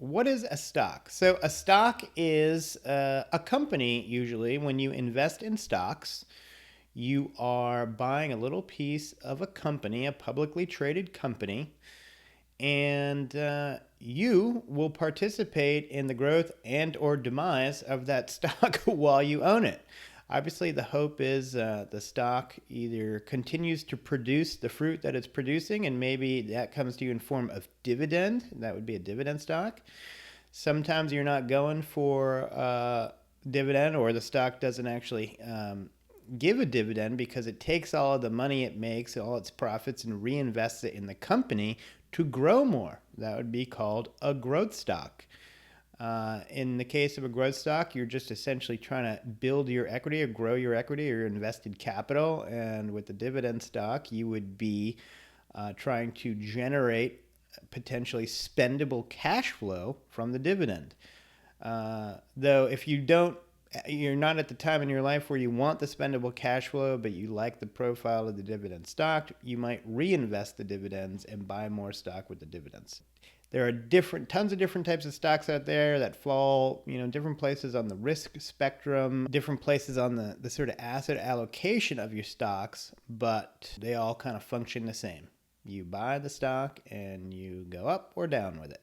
What is a stock? So, a stock is a company, usually, when you invest in stocks, you are buying a little piece of a company, a publicly traded company, and you will participate in the growth and or demise of that stock while you own it. Obviously, the hope is the stock either continues to produce the fruit that it's producing, and maybe that comes to you in form of dividend. That would be a dividend stock. Sometimes you're not going for dividend, or the stock doesn't actually give a dividend because it takes all of the money it makes, all its profits, and reinvests it in the company to grow more. That would be called a growth stock. In the case of a growth stock, you're just essentially trying to build your equity or grow your equity or your invested capital. And with the dividend stock, you would be trying to generate potentially spendable cash flow from the dividend. Though, if you're not at the time in your life where you want the spendable cash flow, but you like the profile of the dividend stock, you might reinvest the dividends and buy more stock with the dividends. There are tons of different types of stocks out there that fall, different places on the risk spectrum, different places on the sort of asset allocation of your stocks, but they all kind of function the same. You buy the stock and you go up or down with it.